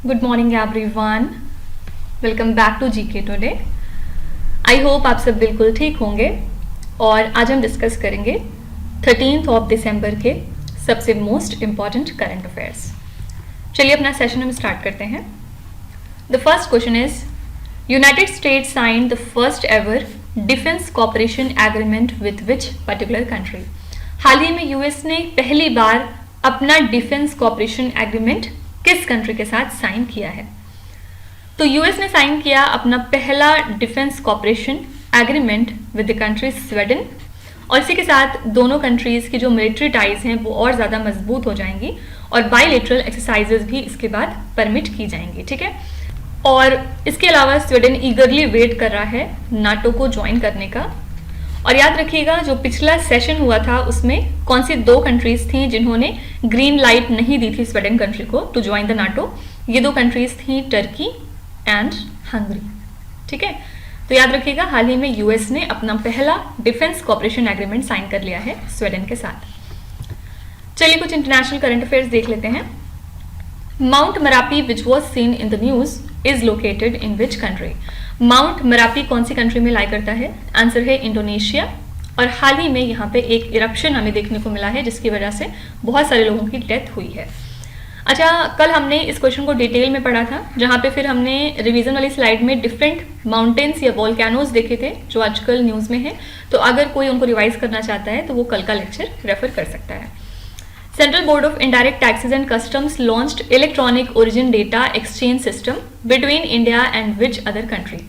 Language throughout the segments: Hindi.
Good morning everyone, welcome back to GK today. I hope आप सब बिल्कुल ठीक होंगे और आज हम डिस्कस करेंगे 13 दिसंबर के सबसे मोस्ट इम्पॉर्टेंट करंट अफेयर्स। चलिए अपना सेशन हम स्टार्ट करते हैं। The first question is United States signed the first ever defence cooperation agreement with which particular country. हाल ही में यूएस ने पहली बार अपना डिफेंस कॉपरेशन एग्रीमेंट किस कंट्री के साथ साइन किया है? तो यूएस ने साइन किया अपना पहला defence cooperation agreement with the country Sweden, और इसी के साथ दोनों कंट्रीज की जो मिलिट्री टाइज हैं वो और ज़्यादा मजबूत हो जाएंगी और बायलैटरल एक्सरसाइजेज भी इसके बाद परमिट की जाएंगी। ठीक है, और इसके अलावा स्वीडन ईगरली वेट कर रहा है नाटो को ज्वाइन करने का। और याद रखिएगा जो पिछला सेशन हुआ था उसमें कौन सी दो कंट्रीज थी जिन्होंने ग्रीन लाइट नहीं दी थी स्वीडन कंट्री को टू ज्वाइन द नाटो। ये दो कंट्रीज थी टर्की एंड हंगरी। ठीक है, तो याद रखिएगा हाल ही में यूएस ने अपना पहला डिफेंस कॉपरेशन एग्रीमेंट साइन कर लिया है स्वीडन के साथ। चलिए कुछ इंटरनेशनल करंट अफेयर्स देख लेते हैं। Mount Marapi which was seen in the news is located in which country. Mount Marapi कौन सी कंट्री में लाई करता है? आंसर है इंडोनेशिया। और हाल ही में यहाँ पे एक इरप्शन हमें देखने को मिला है जिसकी वजह से बहुत सारे लोगों की डेथ हुई है। अच्छा, कल हमने इस क्वेश्चन को डिटेल में पढ़ा था जहाँ पे फिर हमने रिवीजन वाली स्लाइड में डिफरेंट माउंटेन्स या वॉल्केनोज देखे थे जो आजकल न्यूज़ में है। तो अगर कोई उनको रिवाइज करना चाहता है तो वो कल का लेक्चर रेफर कर सकता है। Central Board of Indirect Taxes and Customs launched electronic origin data exchange system between India and which other country?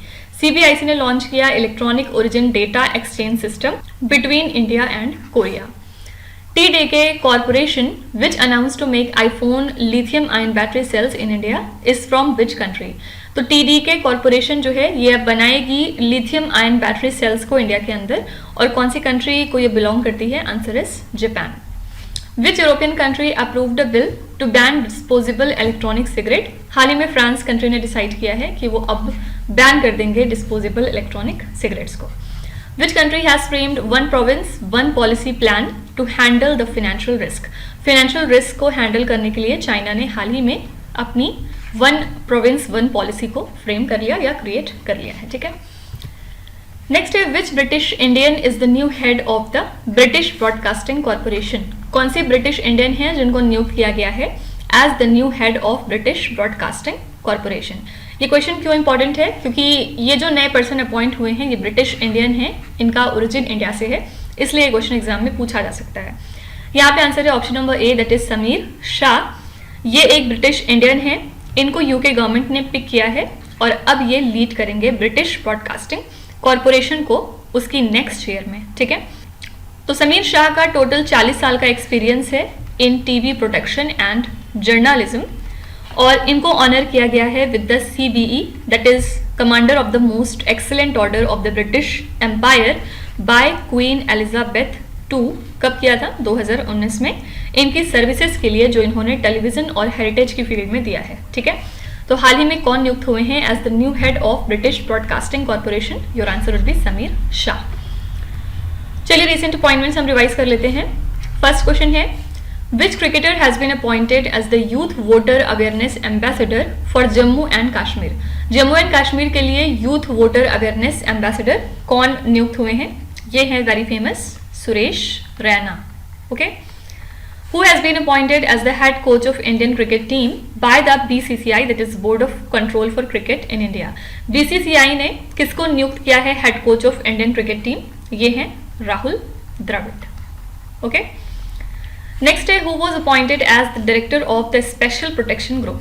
CBIC ने लॉन्च किया electronic origin data exchange system between India and Korea. TDK Corporation which announced to make iPhone lithium ion battery cells in India is from which country? तो TDK कॉरपोरेशन जो है ये बनाएगी लिथियम आयन बैटरी सेल्स को इंडिया के अंदर, और कौन सी कंट्री को ये बिलोंग करती है? Answer is Japan. Which European country approved a bill to ban disposable electronic cigarette? हाल ही में फ्रांस कंट्री ने डिसाइड किया है कि वो अब बैन कर देंगे डिस्पोजेबल इलेक्ट्रॉनिक सिगरेट्स को। Which country has framed one province, one policy plan to handle the financial risk? Financial risk को हैंडल करने के लिए चाइना ने हाल ही में अपनी वन प्रोविंस वन पॉलिसी को फ्रेम कर लिया या क्रिएट कर लिया है। ठीक है, नेक्स्ट है विच British Indian is the new head of the British Broadcasting corporation. कौन से ब्रिटिश इंडियन हैं जिनको नियुक्त किया गया है as the new head of British Broadcasting Corporation? ये क्वेश्चन क्यों इंपॉर्टेंट है? क्योंकि ये जो नए पर्सन अपॉइंट हुए हैं ये ब्रिटिश इंडियन हैं, इनका ओरिजिन इंडिया से है, इसलिए ये क्वेश्चन एग्जाम में पूछा जा सकता है। यहाँ पे आंसर है option number A, that is Sameer Shah. ये एक ब्रिटिश इंडियन है, इनको यूके गवर्नमेंट ने पिक किया है और अब ये लीड करेंगे ब्रिटिश ब्रॉडकास्टिंग कॉर्पोरेशन को उसकी नेक्स्ट ईयर में। ठीक है, तो समीर शाह का टोटल 40 साल का एक्सपीरियंस है in TV production and journalism, और इनको ऑनर किया गया है with the CBE, that is commander of the most excellent order of the British Empire by Queen Elizabeth II। कब किया था? 2019 में, इनकी सर्विसेज के लिए जो इन्होंने टेलीविजन और हेरिटेज की फील्ड में दिया है। ठीक है, तो हाल ही में कौन नियुक्त हुए हैं as the new head of British Broadcasting Corporation? Your answer would be Sameer Shah. चलिए रिसेंट अपॉइंटमेंट्स हम रिवाइज कर लेते हैं। फर्स्ट क्वेश्चन है which cricketer has been appointed as the youth voter awareness ambassador for Jammu and Kashmir? Jammu and Kashmir के लिए यूथ वोटर अवेयरनेस एम्बेसडर कौन नियुक्त हुए हैं? ये है very famous Suresh Raina. Okay, who has been appointed as the head coach of Indian cricket team by the BCCI, that is Board of Control for Cricket in India? BCCI ने किसको नियुक्त किया है head coach of Indian cricket team? ये है राहुल द्रविड़। ओके, नेक्स्ट है who was appointed as the director of the Special Protection Group?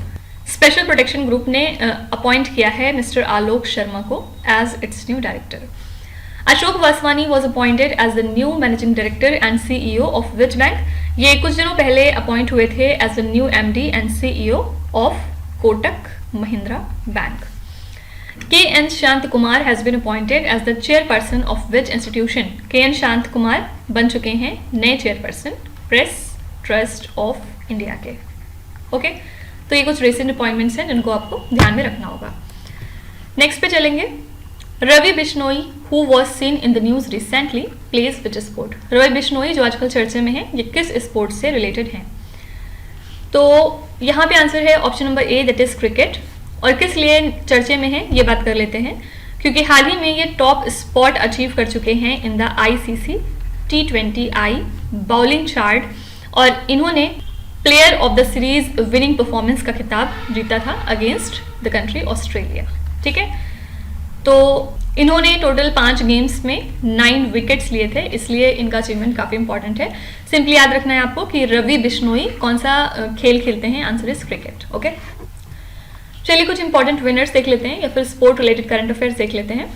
Special protection group ने अपॉइंट किया है मिस्टर आलोक शर्मा को as its new director. Ashok Vaswani was appointed as the new managing director and CEO of which bank? ये कुछ दिनों पहले अपॉइंट हुए थे as the new MD and CEO of Kotak Mahindra bank. KN Shanth Kumar has been appointed as the chairperson of which institution? KN Shanth Kumar बन चुके हैं नए chairperson press trust of India के। ओके, तो ये कुछ रिसेंट अपॉइंटमेंट्स हैं जिनको आपको ध्यान में रखना होगा। नेक्स्ट पे चलेंगे। Ravi Bishnoi who was seen in the news recently plays which sport? Ravi Bishnoi जो आजकल चर्चे में है, ये किस स्पोर्ट से रिलेटेड हैं? तो यहाँ पे आंसर है option number A, that is cricket. और किस लिए चर्चे में है ये बात कर लेते हैं, क्योंकि हाल ही में ये टॉप स्पॉट अचीव कर चुके हैं in the ICC T20I bowling chart, और इन्होंने player of the series winning performance का खिताब जीता था अगेंस्ट द कंट्री ऑस्ट्रेलिया। ठीक है, तो इन्होंने टोटल 5 गेम्स में 9 विकेट्स लिए थे, इसलिए इनका अचीवमेंट काफ़ी इंपॉर्टेंट है। सिंपली याद रखना है आपको कि रवि बिश्नोई कौन सा खेल खेलते हैं, आंसर इज क्रिकेट। ओके, चलिए कुछ इंपॉर्टेंट विनर्स देख लेते हैं या फिर स्पोर्ट रिलेटेड करंट अफेयर्स देख लेते हैं।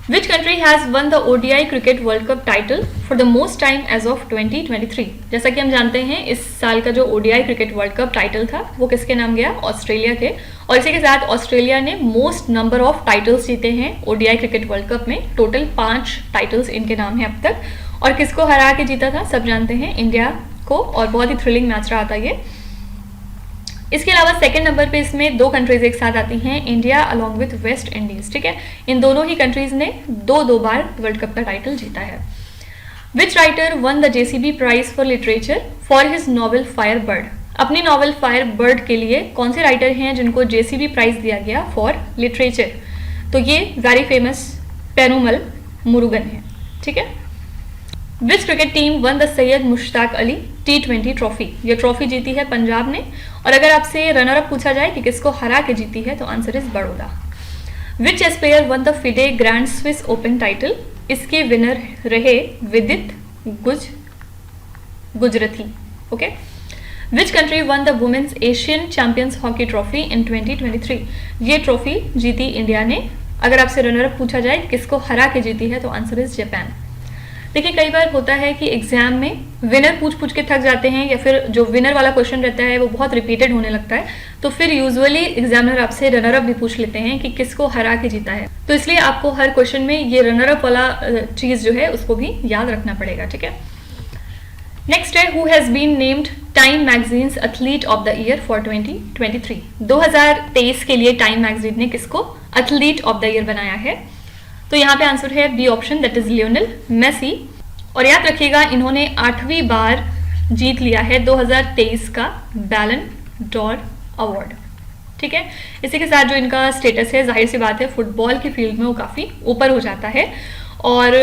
Which country has won the ODI Cricket World Cup title for the most time as of 2023? जैसा कि हम जानते हैं इस साल का जो ODI cricket world cup title था वो किसके नाम गया, ऑस्ट्रेलिया के। और इसी के साथ ऑस्ट्रेलिया ने मोस्ट नंबर ऑफ टाइटल्स जीते हैं ODI क्रिकेट वर्ल्ड कप में, टोटल 5 टाइटल्स इनके नाम है अब तक। और किसको हरा के जीता था, सब जानते हैं, इंडिया को, और बहुत ही थ्रिलिंग मैच रहा था ये। इसके अलावा सेकंड नंबर पे इसमें 2 कंट्रीज एक साथ आती हैं, India along with West Indies. ठीक है, इन दोनों ही कंट्रीज ने 2 बार वर्ल्ड कप का टाइटल जीता है। Which writer won the JCB prize for literature for his novel Fire Bird? अपनी नॉवेल फायर बर्ड के लिए कौन से राइटर हैं जिनको JCB प्राइज दिया गया फॉर लिटरेचर? तो ये वेरी फेमस पेरुमल मुरुगन है। ठीक है, which cricket team won the Syed Mushtaq Ali T20 trophy? ये ट्रॉफी जीती है पंजाब ने। और अगर आपसे रनर अप पूछा जाए कि किसको हरा के जीती है, तो answer is Baroda. Which chess player won the FIDE Grand Swiss Open title? इसके विनर रहे Vidit Gujrathi. Okay, which country won the women's Asian champions hockey trophy in 2023? ये ट्रॉफी जीती इंडिया ने। अगर आपसे रनर अप पूछा जाए किसको हरा के जीती है, तो आंसर इज जापान। देखिए, कई बार होता है कि एग्जाम में विनर पूछ के थक जाते हैं, या फिर जो विनर वाला क्वेश्चन रहता है वो बहुत रिपीटेड होने लगता है, तो फिर यूजुअली एग्जामिनर आपसे रनर अप भी पूछ लेते हैं कि किसको हरा के जीता है। तो इसलिए आपको हर क्वेश्चन में ये रनर अप वाला चीज जो है उसको भी याद रखना पड़ेगा। ठीक है, नेक्स्ट है, who has been named Time magazine's athlete of the year for 2023? 2023 के लिए टाइम मैगजीन ने किसको एथलीट ऑफ द ईयर बनाया है? तो यहाँ पे आंसर है B option, that is Lionel Messi. और याद रखिएगा, इन्होंने 8वीं बार जीत लिया है 2023 का बैलन डॉर अवार्ड। ठीक है, इसी के साथ जो इनका स्टेटस है, जाहिर सी बात है फुटबॉल की फील्ड में वो काफ़ी ऊपर हो जाता है। और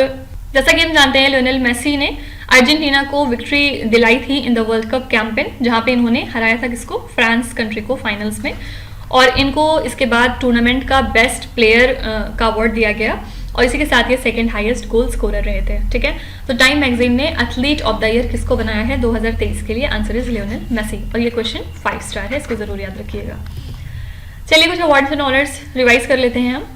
जैसा कि हम जानते हैं, लियोनेल मेसी ने अर्जेंटीना को विक्ट्री दिलाई थी in the world cup campaign, जहाँ पे इन्होंने हराया था किसको, फ्रांस कंट्री को फाइनल्स में। और इनको इसके बाद टूर्नामेंट का बेस्ट प्लेयर का अवार्ड दिया गया, और इसी के साथ ये सेकंड हाईएस्ट गोल स्कोरर रहे थे। ठीक है, तो टाइम मैगजीन ने एथलीट ऑफ द ईयर किसको बनाया है 2023 के लिए? Answer is Lionel Messi. और ये क्वेश्चन 5 स्टार है, इसको जरूर याद रखिएगा। चलिए कुछ अवार्ड्स एंड ऑनर्स रिवाइज कर लेते हैं हम।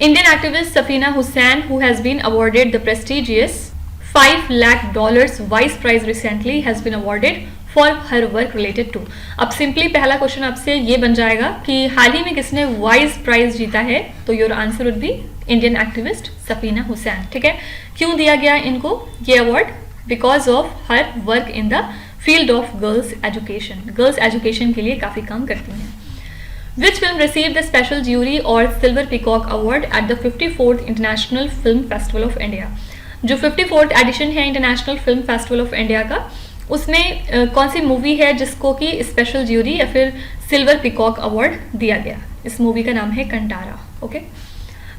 Indian activist Safeena Husain, who has been awarded the prestigious $5 lakh wise prize recently, has been awarded for her work related to. अब सिंपली पहला क्वेश्चन आपसे ये बन जाएगा कि हाल ही में किसने वाइस प्राइज जीता है, तो your answer would be Indian activist Safeena Husain. ठीक है, क्यों दिया गया इनको ये award? Because of her work in the field of girls education, girls education के लिए काफ़ी काम करती हैं। Which film receive the special jury और silver peacock award at the 54th international film festival of India? जो 54th एडिशन है international film festival of India का, उसमें कौन सी मूवी है जिसको कि स्पेशल ज्यूरी या फिर सिल्वर पीकॉक अवार्ड दिया गया? इस मूवी का नाम है Kantara. Okay,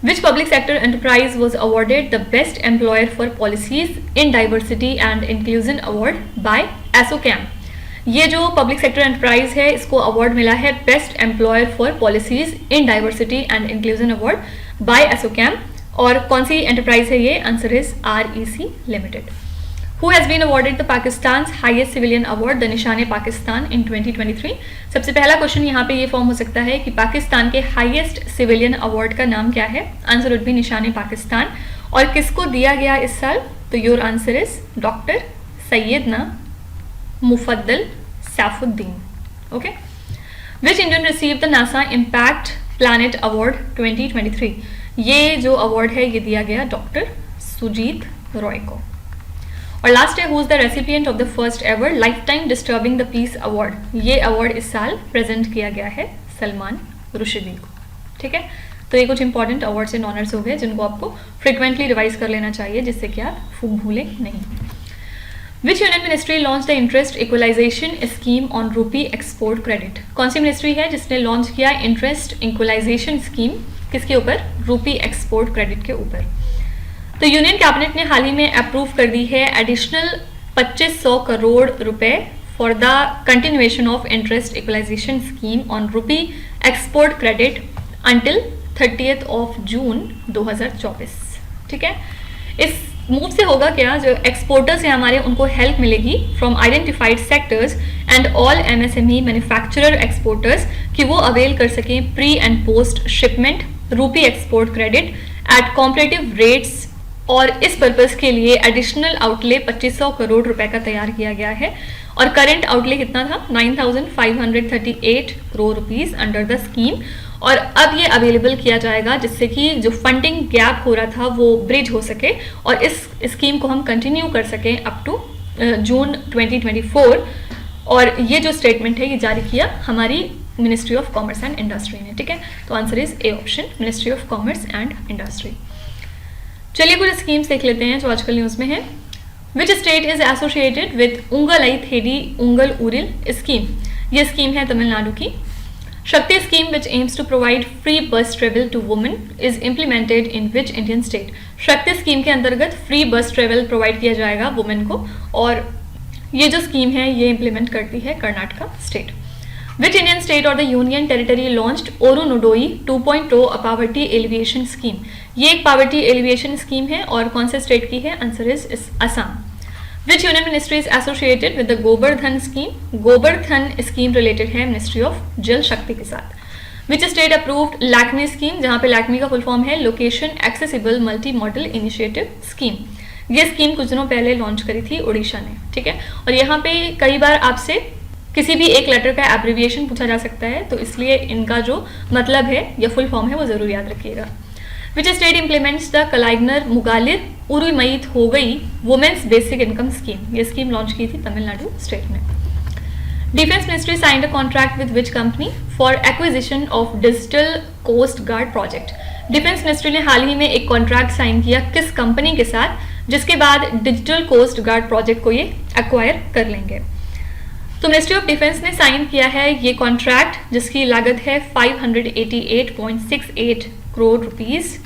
which public sector enterprise was awarded the best employer for policies in diversity and inclusion award by ASSOCHAM? ये जो पब्लिक सेक्टर एंटरप्राइज है, इसको अवार्ड मिला है best employer for policies in diversity and inclusion award by ASSOCHAM. और कौन सी एंटरप्राइज है ये? Answer is REC limited. Who has been awarded the Pakistan's highest civilian award, the निशाने पाकिस्तान in 2023? सबसे पहला क्वेश्चन यहाँ पे ये फॉर्म हो सकता है कि पाकिस्तान के हाईएस्ट सिविलियन अवार्ड का नाम क्या है? आंसर वुड बी निशाने पाकिस्तान। और किसको दिया गया इस साल? तो your answer is doctor Syedna Mufaddal Saifuddin. Okay, which Indian receive the NASA impact planet award 2023? ये जो अवार्ड है ये दिया गया डॉक्टर सुजीत रॉय को। और लास्ट है, who is the recipient of the first ever life time disturbing the peace award? ये अवार्ड इस साल प्रेजेंट किया गया है सलमान रुश्दी को। ठीक है, तो ये कुछ इंपॉर्टेंट अवार्ड्स एंड ऑनर्स हो गए जिनको आपको फ्रिक्वेंटली रिवाइज कर लेना चाहिए, जिससे कि आप भूलें नहीं। Which union ministry launch the interest equalisation scheme on rupee export credit? कौन सी मिनिस्ट्री है जिसने लॉन्च किया इंटरेस्ट इक्वलाइजेशन स्कीम? किसके ऊपर? रूपी एक्सपोर्ट क्रेडिट के ऊपर। तो यूनियन कैबिनेट ने हाल ही में अप्रूव कर दी है एडिशनल 2500 करोड़ रुपए for the continuation of interest equalisation scheme on rupee export credit until 30th of June 2024। ठीक है, इस मूव से होगा क्या, जो एक्सपोर्टर्स हैं हमारे उनको हेल्प मिलेगी from identified sectors and all MSME manufacturer exporters कि वो अवेल कर सकें प्री एंड पोस्ट शिपमेंट रूपी export credit at competitive rates. और इस पर्पस के लिए एडिशनल आउटले 2500 करोड़ रुपए का तैयार किया गया है और करंट आउटले कितना था? 9,538 crore rupees under the scheme. और अब ये अवेलेबल किया जाएगा जिससे कि जो फंडिंग गैप हो रहा था वो ब्रिज हो सके और इस स्कीम को हम कंटिन्यू कर सकें अप टू जून 2024। और ये जो स्टेटमेंट है ये जारी किया हमारी ministry of commerce and industry ने। ठीक है, तो answer is A option, ministry of commerce and industry. चलिए कुछ स्कीम्स देख लेते हैं जो आजकल न्यूज़ में है। Which state is associated with Ungalai Thedi Ungal Ooril scheme? ये स्कीम है तमिलनाडु की। Shakti scheme, which aims to provide free bus travel to women, is implemented in which Indian state? शक्ति स्कीम के अंतर्गत फ्री बस ट्रेवल प्रोवाइड किया जाएगा वुमेन को और ये जो स्कीम है ये इम्प्लीमेंट करती है Karnataka state. Which Indian state or the union territory launched Orunodoi 2.0 a poverty alleviation scheme? ये एक poverty alleviation स्कीम है और कौन से स्टेट की है? Answer is Assam. Which union ministry is associated with the Gobardhan scheme? Gobardhan scheme related है मिनिस्ट्री ऑफ जल शक्ति के साथ। Which state approved LACMI scheme? जहां पे लैक्मी का फुल फॉर्म है location accessible multi modal initiative scheme. ये स्कीम कुछ दिनों पहले लॉन्च करी थी उड़ीसा ने। ठीक है, और यहाँ पे कई बार आपसे किसी भी एक लेटर का एब्रिविएशन पूछा जा सकता है, तो इसलिए इनका जो मतलब है या फुल फॉर्म है वो जरूर याद रखिएगा। Which state implements the Kalaignar Magalir Urimai हो गई वुमेन्स बेसिक इनकम स्कीम? ये स्कीम लॉन्च की थी तमिलनाडु स्टेट ने। Defence ministry signed a contract with which company for acquisition of digital coast guard project? Defence ministry ने हाल ही में एक कॉन्ट्रैक्ट साइन किया किस कंपनी के साथ, जिसके बाद डिजिटल कोस्ट गार्ड प्रोजेक्ट को ये एक्वायर कर लेंगे? तो मिनिस्ट्री ऑफ डिफेंस ने साइन किया है ये कॉन्ट्रैक्ट जिसकी लागत है 588.68 करोड़ रुपीस।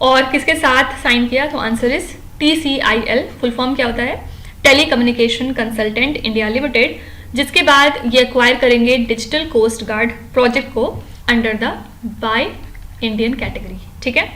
और किसके साथ साइन किया? तो answer is TCIL। Full form क्या होता है? Telecommunication consultant India limited, जिसके बाद ये एक्वायर करेंगे डिजिटल कोस्ट गार्ड प्रोजेक्ट को under the buy Indian category. ठीक है,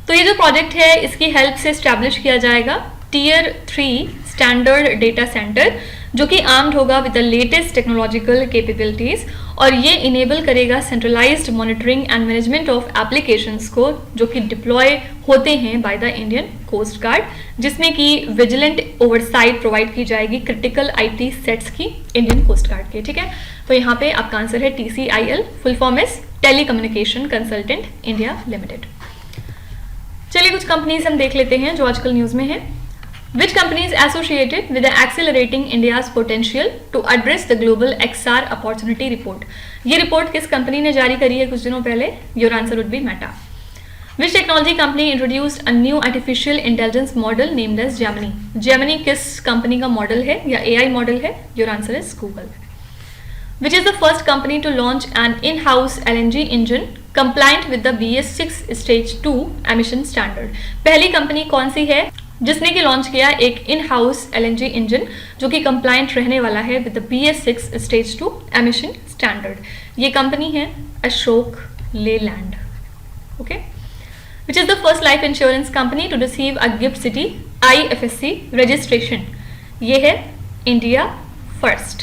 तो ये जो प्रोजेक्ट है इसकी हेल्प से स्टैब्लिश किया जाएगा Tier 3 स्टैंडर्ड डेटा सेंटर जो कि आर्म्ड होगा with the latest technological capabilities और ये इनेबल करेगा centralised monitoring and management of applications को जो कि डिप्लॉय होते हैं by the Indian coast guard, जिसमें कि विजिलेंट ओवरसाइट प्रोवाइड की जाएगी क्रिटिकल IT सेट्स की इंडियन कोस्ट गार्ड के। ठीक है, तो यहाँ पे आपका आंसर है TCIL। Full form is telecommunication consultant India limited. चलिए कुछ कंपनीज हम देख लेते हैं जो आजकल न्यूज में है। Which company is associated with the Accelerating India's Potential to Address the Global XR Opportunity Report? ये रिपोर्ट किस कंपनी ने जारी करी है कुछ दिनों पहले? Your answer would be Meta. Which technology company introduced a new artificial intelligence model named as Gemini? Gemini किस कंपनी का मॉडल है या AI मॉडल है? Your answer is Google. Which is the first company to launch an in-house LNG engine compliant with the BS6 Stage 2 emission standard? पहली कंपनी कौन सी है जिसने कि लॉन्च किया एक इन हाउस LNG इंजन जो कि कंप्लायंट रहने वाला है with the BS6 Stage 2 emission standard? ये कंपनी है Ashok Leyland. Okay, which is the first life insurance company to receive a gift city IFSC registration? ये है इंडिया फर्स्ट।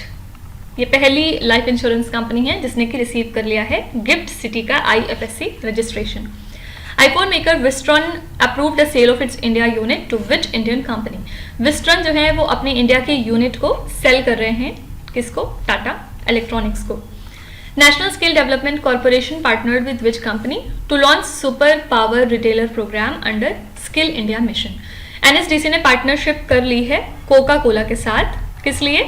ये पहली लाइफ इंश्योरेंस कंपनी है जिसने कि रिसीव कर लिया है गिफ्ट सिटी का IFSC registration. iPhone maker Wistron approved the sale of its India unit to which Indian company? Wistron जो है वो अपने इंडिया के यूनिट को सेल कर रहे हैं किसको? टाटा इलेक्ट्रॉनिक्स को। National skill development corporation partnered with which company to launch super power retailer programme under skill India mission? NSDC ने पार्टनरशिप कर ली है कोका कोला के साथ, किस लिए?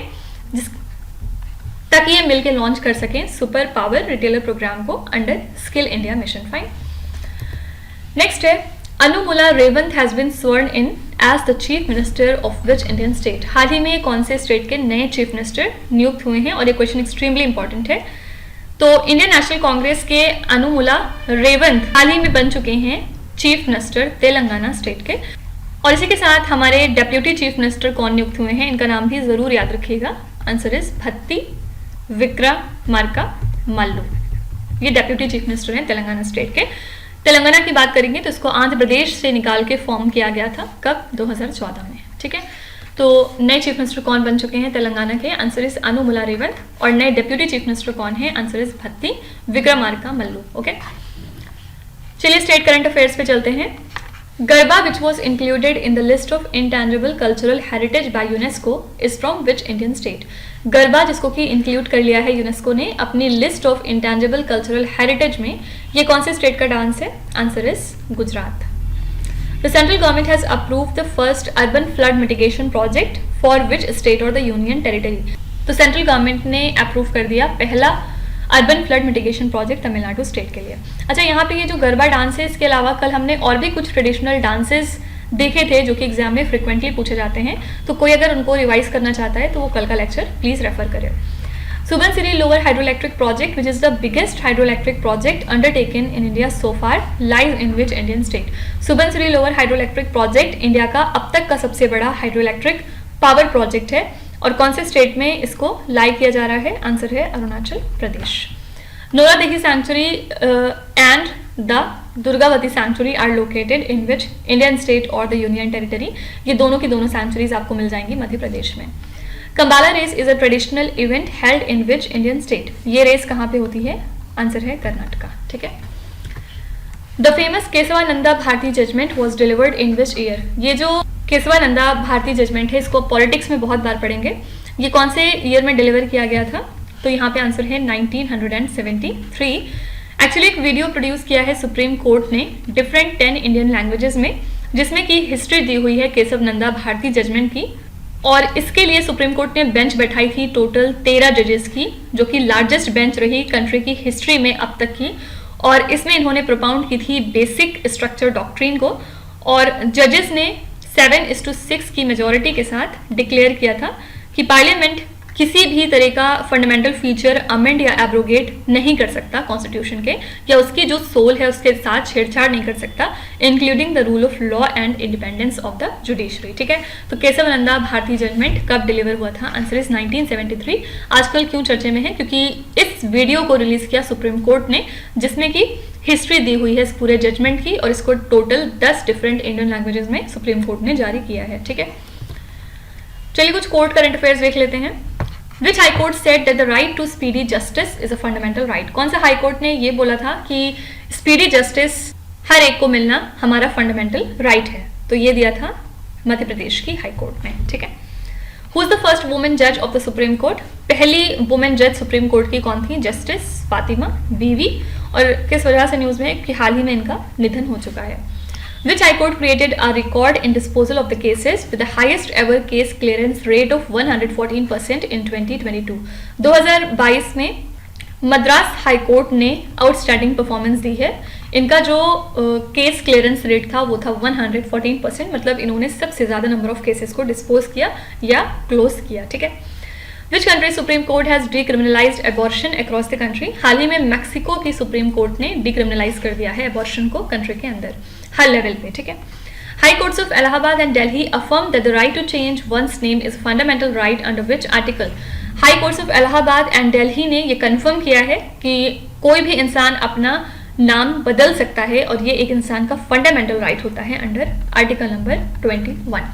ताकि ये मिलकर लॉन्च कर सकें सुपर पावर रिटेलर प्रोग्राम को under skill India mission. Fine, next है Anumula Revanth has been sworn in as the chief minister of which Indian state? हाल ही में कौन से स्टेट के नए चीफ मिनिस्टर नियुक्त हुए हैं? और ये क्वेश्चन एक्सट्रीमली इंपॉर्टेंट है। तो इंडियन नेशनल कांग्रेस के अनुमुला रेवंत हाल ही में बन चुके हैं चीफ मिनिस्टर तेलंगाना स्टेट के। और इसी के साथ हमारे डेप्यूटी चीफ मिनिस्टर कौन नियुक्त हुए हैं, इनका नाम भी जरूर याद रखिएगा। Answer is Bhatti Vikramarka Mallu. ये डेप्यूटी चीफ मिनिस्टर हैं तेलंगाना स्टेट के। तेलंगाना की बात करेंगे तो इसको आंध्र प्रदेश से निकाल के फॉर्म किया गया था। कब? 2014 में। ठीक है, तो नए चीफ मिनिस्टर कौन बन चुके हैं तेलंगाना के? Answer is Anumula Revanth. और नए डेप्यूटी चीफ मिनिस्टर कौन है? Answer is Bhatti Vikramarka Mallu. Okay, चलिए स्टेट करंट अफेयर्स पे चलते हैं। Garba which was included in the list of intangible cultural heritage by UNESCO is from which Indian state? Garba जिसको कि इंक्लूड कर लिया है यूनेस्को ने अपनी list of intangible cultural heritage में, ये कौन से स्टेट का डांस है? Answer is Gujarat. The central government has approved the first urban flood mitigation project for which state और द यूनियन टेरिटरी? तो सेंट्रल गवर्नमेंट ने अप्रूव कर दिया पहला urban flood mitigation project Tamil Nadu state के लिए। अच्छा, यहाँ पे ये जो गरबा डांस है, इसके अलावा कल हमने और भी कुछ ट्रेडिशनल डांसेस देखे थे जो कि एग्जाम में फ्रिक्वेंटली पूछे जाते हैं। तो कोई अगर उनको रिवाइज करना चाहता है तो वो कल का लेक्चर प्लीज रेफर करें। Subansiri lower hydroelectric project which is the biggest hydroelectric project undertaken in India so far lies in which Indian state? Subansiri lower hydroelectric project India का अब तक का सबसे बड़ा हाइड्रोइलेक्ट्रिक पावर प्रोजेक्ट है। और कौन से स्टेट में इसको लाई किया जा रहा है? आंसर है Arunachal Pradesh. Nauradehi sanctuary and the Durgavati sanctuary are located in which Indian state और द यूनियन टेरिटरी? ये दोनों की दोनों सैंक्चुरीज आपको मिल जाएंगी मध्य प्रदेश में। Kambala race is a traditional event held in which Indian state? ये रेस कहाँ पे होती है? आंसर है कर्नाटका। ठीक है। The famous Kesavananda Bharati judgement was delivered in which year? ये जो केशवानंदा भारती जजमेंट है, इसको पॉलिटिक्स में बहुत बार पढ़ेंगे। ये कौन से ईयर में डिलीवर किया गया था? तो यहाँ पे आंसर है 1973। एक्चुअली एक वीडियो प्रोड्यूस किया है सुप्रीम कोर्ट ने डिफरेंट 10 इंडियन लैंग्वेजेस में, जिसमें कि हिस्ट्री दी हुई है केशवानंदा भारती जजमेंट की। और इसके लिए सुप्रीम कोर्ट ने बेंच बैठाई थी टोटल 13 जजेस की, जो कि लार्जेस्ट बेंच रही कंट्री की हिस्ट्री में अब तक की। और इसमें इन्होंने प्रोपाउंड की थी बेसिक स्ट्रक्चर डॉक्ट्रिन को। और जजेस ने 7:6 की मेजोरिटी के साथ डिक्लेयर किया था कि पार्लियामेंट किसी भी तरह का फंडामेंटल फीचर अमेंड या एब्रोगेट नहीं कर सकता कॉन्स्टिट्यूशन के, या उसकी जो सोल है उसके साथ छेड़छाड़ नहीं कर सकता, including the rule of law and independence of the judiciary. ठीक है, तो केशवानंदा भारती जजमेंट कब डिलीवर हुआ था? Answer is 1973। आजकल क्यों चर्चे में है? क्योंकि इस वीडियो को रिलीज किया सुप्रीम कोर्ट ने, जिसमें कि हिस्ट्री दी हुई है इस पूरे जजमेंट की, और इसको टोटल 10 डिफरेंट इंडियन लैंग्वेजेस में सुप्रीम कोर्ट ने जारी किया है। ठीक है, चलिए कुछ कोर्ट करंट अफेयर्स देख लेते हैं। Which High Court said that the right to speedy justice is a fundamental right? कौन सा हाई कोर्ट ने ये बोला था कि स्पीडी जस्टिस हर एक को मिलना हमारा फंडामेंटल राइट है? तो ये दिया था मध्य प्रदेश की हाई कोर्ट में। ठीक है। Who is the first woman judge of the Supreme Court? पहली वुमेन जज सुप्रीम कोर्ट की कौन थी? जस्टिस फातिमा बीवी। और किस वजह से न्यूज में कि हाल ही में इनका निधन हो चुका है। Which High Court created a record in disposal of the cases with the highest ever case clearance rate of 114% in 2022? 2022 में मद्रास हाई कोर्ट ने आउटस्टैंडिंग परफॉर्मेंस दी है। इनका जो केस क्लियरेंस रेट था वो था 114%, मतलब इन्होंने सबसे ज्यादा नंबर ऑफ केसेस को डिस्पोज किया या क्लोज किया। ठीक है। Which country Supreme Court has decriminalized abortion across the country? हाल ही में मैक्सिको की सुप्रीम कोर्ट ने डिक्रिमिनलाइज कर दिया है एबॉर्शन को कंट्री के अंदर हर लेवल पे। ठीक है। High courts of Allahabad and Delhi affirmed that the right to change one's name is a fundamental right under which article? High courts of Allahabad and Delhi ने ये कंफर्म किया है कि कोई भी इंसान अपना नाम बदल सकता है और ये एक इंसान का फंडामेंटल राइट होता है under article number 21।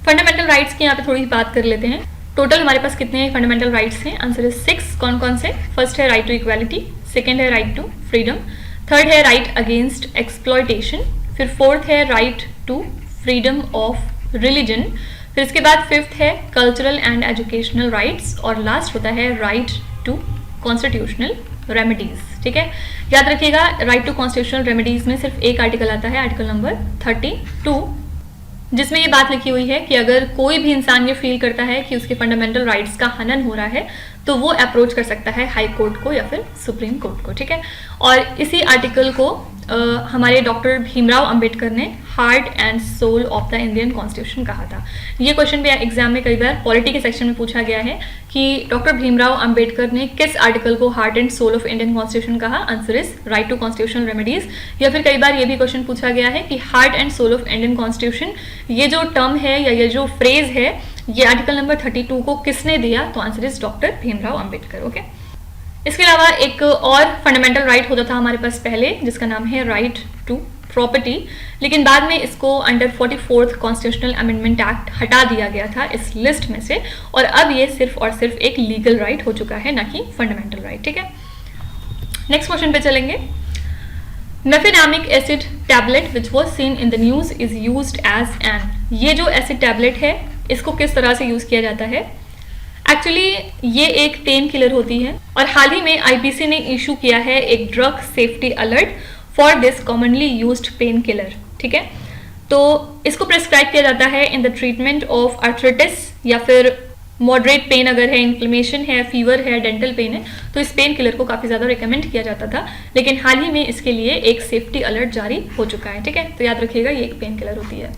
Fundamental rights की यहाँ पे थोड़ी बात कर लेते हैं। टोटल हमारे पास कितने फंडामेंटल राइट्स हैं? Answer is 6। कौन कौन से? फर्स्ट है राइट टू इक्वालिटी, सेकंड है राइट टू फ्रीडम, थर्ड है राइट अगेंस्ट एक्सप्लॉयटेशन, फिर फोर्थ है right to freedom of religion, फिर इसके बाद फिफ्थ है कल्चरल एंड एजुकेशनल राइट्स, और लास्ट होता है राइट टू कॉन्स्टिट्यूशनल रेमेडीज। ठीक है, याद रखिएगा राइट टू कॉन्स्टिट्यूशनल रेमेडीज में सिर्फ एक आर्टिकल आता है, आर्टिकल नंबर 32, जिसमें ये बात लिखी हुई है कि अगर कोई भी इंसान ये फील करता है कि उसके फंडामेंटल राइट्स का हनन हो रहा है तो वो अप्रोच कर सकता है हाई कोर्ट को या फिर सुप्रीम कोर्ट को। ठीक है, और इसी आर्टिकल को हमारे डॉक्टर भीमराव अंबेडकर ने heart and soul of the Indian constitution कहा था? ये क्वेश्चन भी एग्जाम में कई बार पॉलिटी के सेक्शन में पूछा गया है कि डॉक्टर भीमराव अंबेडकर ने किस आर्टिकल को heart and soul of Indian constitution कहा? Answer is right to constitutional remedies. या फिर कई बार ये भी क्वेश्चन पूछा गया है कि heart and soul of Indian constitution, ये जो टर्म है या ये जो फ्रेज है, ये आर्टिकल नंबर 32 को किसने दिया? तो answer is doctor Bhimrao Ambedkar. Okay, इसके अलावा एक और फंडामेंटल राइट होता था हमारे पास पहले, जिसका नाम है राइट टू प्रॉपर्टी, लेकिन बाद में इसको under 44th constitutional amendment act हटा दिया गया था इस लिस्ट में से, और अब ये सिर्फ और सिर्फ एक लीगल राइट हो चुका है, ना कि फंडामेंटल राइट। ठीक है, नेक्स्ट क्वेश्चन पे चलेंगे। Mefenamic acid tablet which was seen in the news is used as an, ये जो एसिड टैबलेट है इसको किस तरह से यूज किया जाता है? एक्चुअली ये एक पेन किलर होती है, और हाल ही में आईपीसी ने इशू किया है एक drug safety alert for this commonly used pain killer. ठीक है, तो इसको प्रिस्क्राइब किया जाता है in the treatment of arthritis, या फिर मॉडरेट पेन अगर है, इन्फ्लेमेशन है, फीवर है, डेंटल पेन है, तो इस पेन किलर को काफ़ी ज़्यादा रिकमेंड किया जाता था, लेकिन हाल ही में इसके लिए एक सेफ्टी अलर्ट जारी हो चुका है। ठीक है, तो याद रखिएगा ये एक पेन किलर होती है।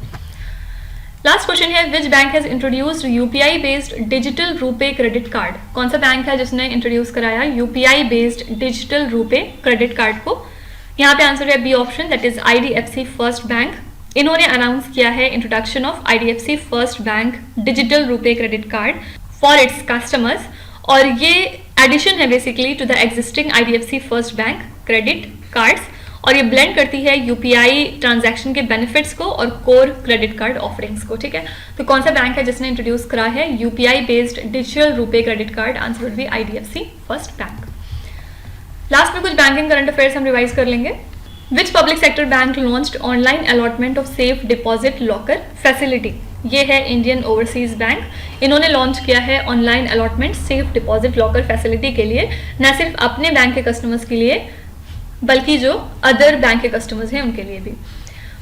लास्ट क्वेश्चन है, which bank has introduced UPI based digital RuPay credit card? कौन सा बैंक है जिसने इंट्रोड्यूस कराया UPI based digital RuPay credit card को? यहाँ पे आंसर है B option, that is IDFC first bank. इन्होंने अनाउंस किया है introduction of IDFC first bank digital RuPay credit card for its customers, और ये एडिशन है basically to the existing IDFC first bank credit cards, और ये ब्लेंड करती है यूपीआई ट्रांजैक्शन के बेनिफिट्स को और कोर क्रेडिट कार्ड ऑफरिंग्स को। ठीक है, तो कौन सा बैंक है जिसने इंट्रोड्यूस करा है UPI based digital RuPay credit card? Answer will be IDFC first bank. Last में कुछ बैंकिंग करंट अफेयर्स हम रिवाइज कर लेंगे। Which public sector bank launched online allotment of safe deposit locker facility? ये है इंडियन ओवरसीज बैंक। इन्होंने लॉन्च किया है online allotment safe deposit locker facility के लिए, न सिर्फ अपने बैंक के कस्टमर्स के लिए बल्कि जो अदर बैंक के कस्टमर्स हैं उनके लिए भी।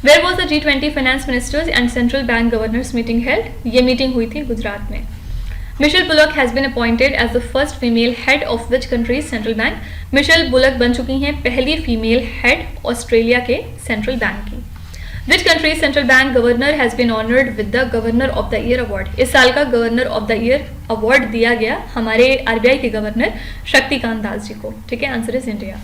Where was the G20 finance ministers and central bank governors meeting held? ये मीटिंग हुई थी गुजरात में। Michelle Bullock has been appointed as the first female head of which country's central bank? Michelle Bullock बन चुकी हैं पहली फीमेल हेड ऑस्ट्रेलिया के सेंट्रल बैंक की। Which country's central bank governor has been honoured with the governor of the year award? इस साल का governor of the year award दिया गया हमारे आरबीआई के गवर्नर शक्तिकांत दास जी को। ठीक है, answer is India.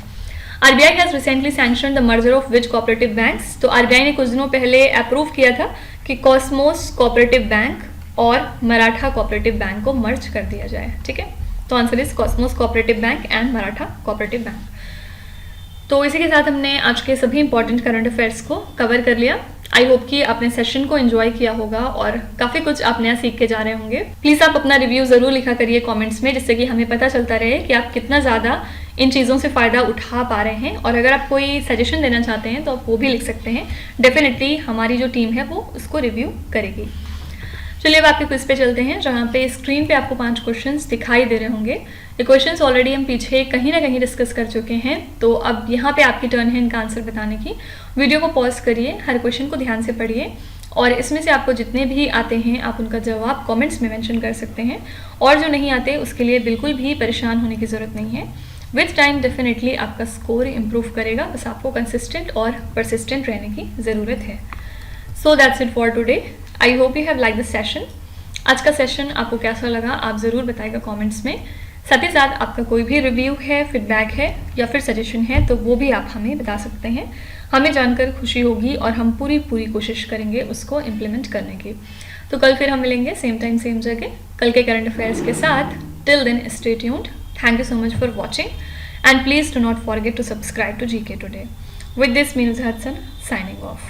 RBI has recently sanctioned the merger of which cooperative banks? तो आरबीआई ने कुछ दिनों पहले अप्रूव किया था कि कॉस्मोस कोऑपरेटिव बैंक और मराठा कोऑपरेटिव बैंक को मर्ज कर दिया जाए। ठीक है, तो answer is Cosmos cooperative bank and Maratha cooperative bank. तो इसी के साथ हमने आज के सभी इंपॉर्टेंट करंट अफेयर्स को कवर कर लिया। आई होप कि आपने सेशन को एंजॉय किया होगा और काफ़ी कुछ आप नया सीख के जा रहे होंगे। प्लीज़ आप अपना रिव्यू ज़रूर लिखा करिए कमेंट्स में, जिससे कि हमें पता चलता रहे कि आप कितना ज़्यादा इन चीज़ों से फ़ायदा उठा पा रहे हैं, और अगर आप कोई सजेशन देना चाहते हैं तो आप वो भी लिख सकते हैं। डेफिनेटली हमारी जो टीम है वो उसको रिव्यू करेगी। चलिए अब आपके क्विज पे चलते हैं, जहाँ पे स्क्रीन पे आपको 5 क्वेश्चंस दिखाई दे रहे होंगे। ये क्वेश्चंस ऑलरेडी हम पीछे कहीं ना कहीं डिस्कस कर चुके हैं, तो अब यहाँ पे आपकी टर्न है इनका आंसर बताने की। वीडियो को पॉज करिए, हर क्वेश्चन को ध्यान से पढ़िए, और इसमें से आपको जितने भी आते हैं आप उनका जवाब कॉमेंट्स में मेंशन कर सकते हैं, और जो नहीं आते उसके लिए बिल्कुल भी परेशान होने की ज़रूरत नहीं है। विथ टाइम डेफिनेटली आपका स्कोर इम्प्रूव करेगा, बस आपको कंसिस्टेंट और परसिस्टेंट रहने की ज़रूरत है। So that's it for today. I hope you have like this session. आज का सेशन आपको कैसा लगा आप ज़रूर बताइएगा कमेंट्स में। साथ ही साथ आपका कोई भी रिव्यू है, फीडबैक है या फिर सजेशन है तो वो भी आप हमें बता सकते हैं। हमें जानकर खुशी होगी और हम पूरी कोशिश करेंगे उसको इम्प्लीमेंट करने की। तो कल फिर हम मिलेंगे सेम टाइम सेम जगह कल के करंट अफेयर्स के साथ। Till then stay tuned. Thank you so much for watching, and please do not forget to subscribe to GK Today. With this, Meenuz Hudson signing off.